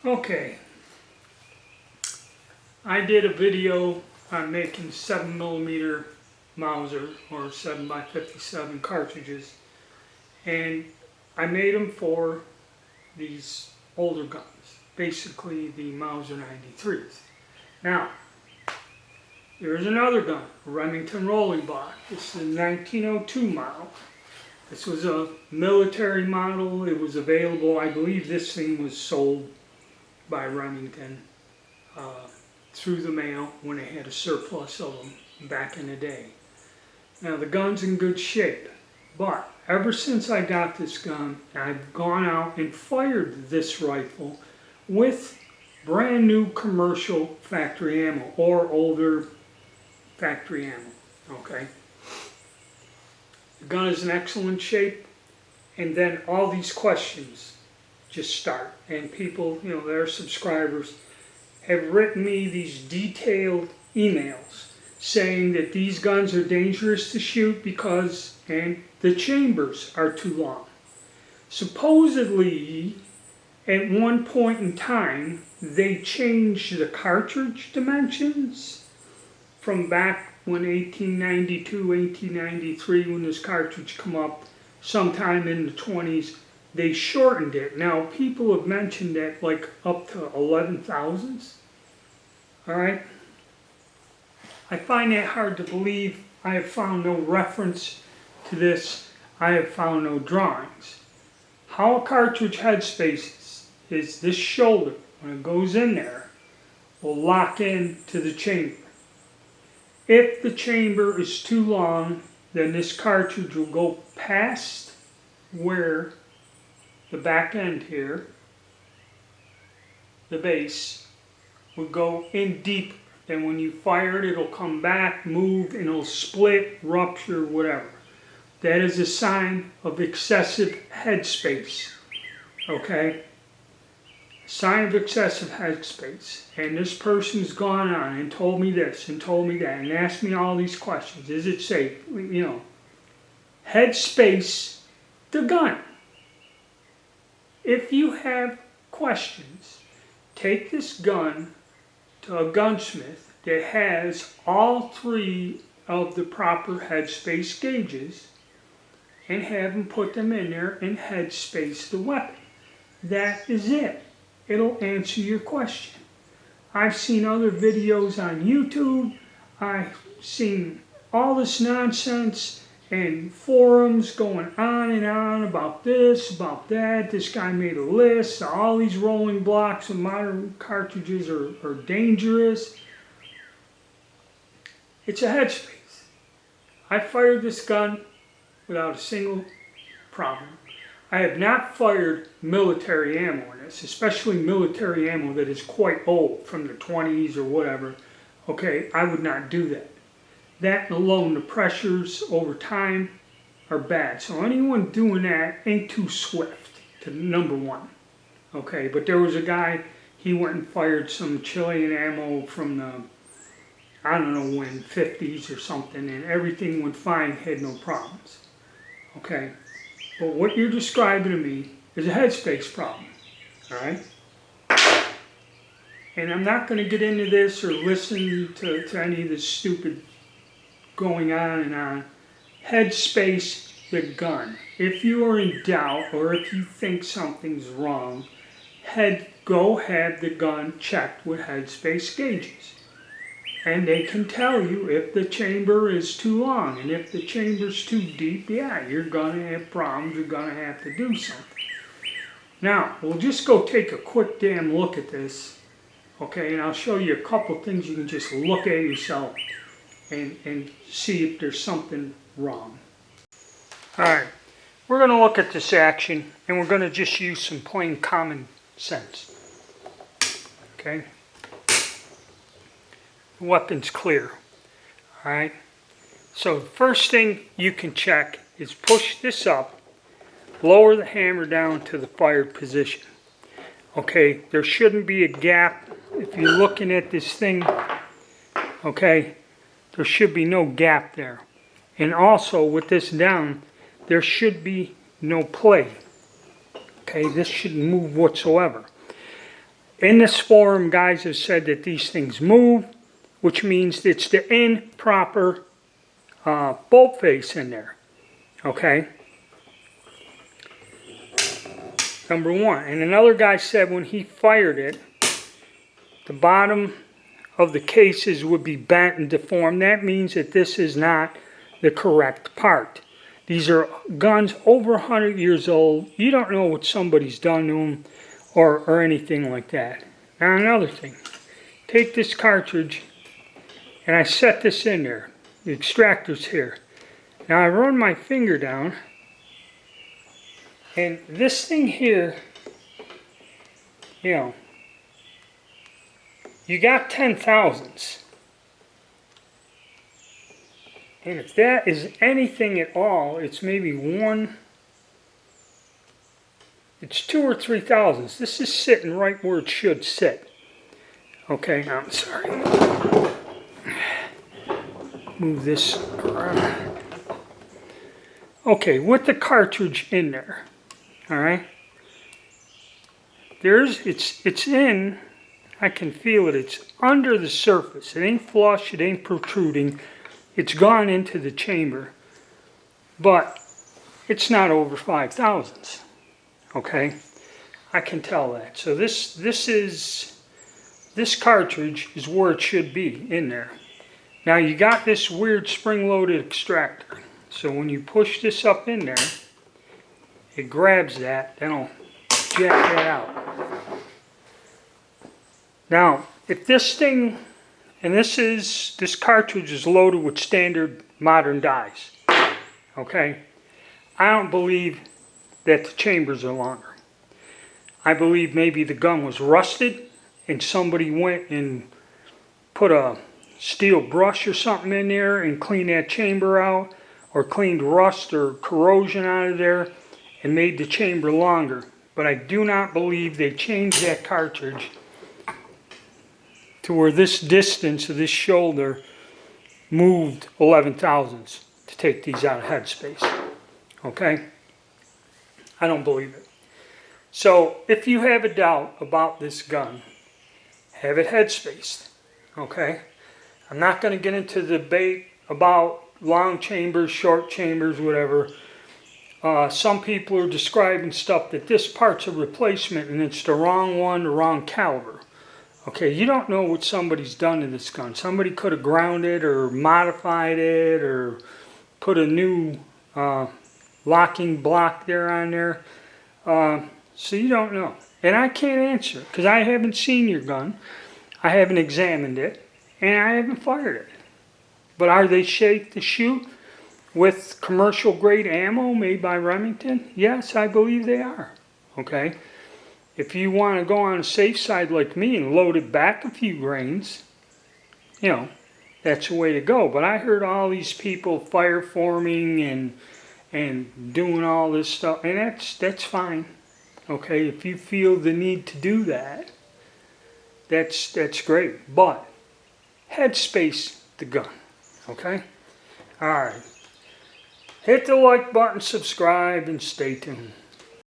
Okay, I did a video on making 7mm Mauser or 7x57 cartridges, and I made them for these older guns, basically the Mauser 93s. Now, here's another gun, a Remington rolling block. This is a 1902 model. This was a military model. It was available, I believe this thing was sold by Remington through the mail when they had a surplus of them back in the day. Now the gun's in good shape, but ever since I got this gun, I've gone out and fired this rifle with brand new commercial factory ammo or older factory ammo, okay? The gun is in excellent shape, and then all these questions just start. And people, you know, their subscribers have written me these detailed emails saying that these guns are dangerous to shoot because the chambers are too long. Supposedly, at one point in time, they changed the cartridge dimensions from back when 1892, 1893, when this cartridge come up, sometime in the 20s, they shortened it. Now, people have mentioned that like up to 11 thousandths. All right? I find that hard to believe. I have found no reference to this. I have found no drawings. How a cartridge headspace is this shoulder, when it goes in there, will lock in to the chamber. If the chamber is too long, then this cartridge will go past where the back end here, the base, will go in deep. Then when you fire it, it'll come back, move, and it'll split, rupture, whatever. That is a sign of excessive headspace, okay? Sign of excessive headspace. And this person's gone on and told me this and told me that and asked me all these questions. Is it safe? You know, headspace, the gun. If you have questions, take this gun to a gunsmith that has all three of the proper headspace gauges and have them put them in there and headspace the weapon. That is it. It'll answer your question. I've seen other videos on YouTube. I've seen all this nonsense and forums going on and on about this, about that. This guy made a list. All these rolling blocks of modern cartridges are dangerous. It's a headspace. I fired this gun without a single problem. I have not fired military ammo in this, especially military ammo that is quite old, from the 20s or whatever. Okay, I would not do that. That alone, the pressures over time are bad. So anyone doing that ain't too swift, to number one. Okay, but there was a guy, he went and fired some Chilean ammo from the, I don't know when, 50s or something, and everything went fine, had no problems. Okay, but what you're describing to me is a headspace problem, all right? And I'm not going to get into this or listen to any of this stupid going on and on. Headspace the gun. If you are in doubt or if you think something's wrong, go have the gun checked with headspace gauges. And they can tell you if the chamber is too long, and if the chamber's too deep, yeah, you're going to have problems, you're going to have to do something. Now, we'll just go take a quick damn look at this, okay, and I'll show you a couple things you can just look at yourself and see if there's something wrong. Alright, we're going to look at this action, and we're going to just use some plain common sense. Okay? The weapon's clear. Alright? So the first thing you can check is push this up, lower the hammer down to the fired position. Okay, there shouldn't be a gap. If you're looking at this thing, okay, there should be no gap there. And also with this down, there should be no play. Okay, this shouldn't move whatsoever. In this forum, guys have said that these things move, which means it's the improper bolt face in there. Okay? Number one. And another guy said when he fired it, the bottom of the cases would be bent and deformed. That means that this is not the correct part. These are guns over 100 years old. You don't know what somebody's done to them or anything like that. Now another thing. Take this cartridge and I set this in there. The extractor's here. Now I run my finger down and this thing here, you know, you got 10,000s. And if that is anything at all, it's maybe one, it's 2 or 3 thousandths. This is sitting right where it should sit. Okay, I'm sorry. Move this around. Okay, with the cartridge in there, all right. It's in. I can feel it. It's under the surface. It ain't flush. It ain't protruding. It's gone into the chamber, but it's not over 5 thousandths. Okay, I can tell that. So this cartridge is where it should be in there. Now you got this weird spring-loaded extractor. So when you push this up in there, it grabs that, then it'll jack that out. Now, if this thing, and this cartridge is loaded with standard modern dies, okay? I don't believe that the chambers are longer. I believe maybe the gun was rusted and somebody went and put a steel brush or something in there and cleaned that chamber out, or cleaned rust or corrosion out of there and made the chamber longer. But I do not believe they changed that cartridge to where this distance of this shoulder moved 11 thousandths to take these out of headspace. Okay? I don't believe it. So if you have a doubt about this gun, have it headspaced. Okay? I'm not going to get into the debate about long chambers, short chambers, whatever. Some people are describing stuff that this part's a replacement and it's the wrong one, the wrong caliber. Okay, you don't know what somebody's done to this gun. Somebody could have ground it or modified it or put a new locking block there on there. So you don't know. And I can't answer because I haven't seen your gun. I haven't examined it. And I haven't fired it. But are they safe to shoot with commercial grade ammo made by Remington? Yes, I believe they are. Okay? If you want to go on a safe side like me and load it back a few grains, you know, that's the way to go. But I heard all these people fire forming and doing all this stuff, and that's fine. Okay, if you feel the need to do that, that's great. But headspace the gun. Okay? Alright. Hit the like button, subscribe, and stay tuned.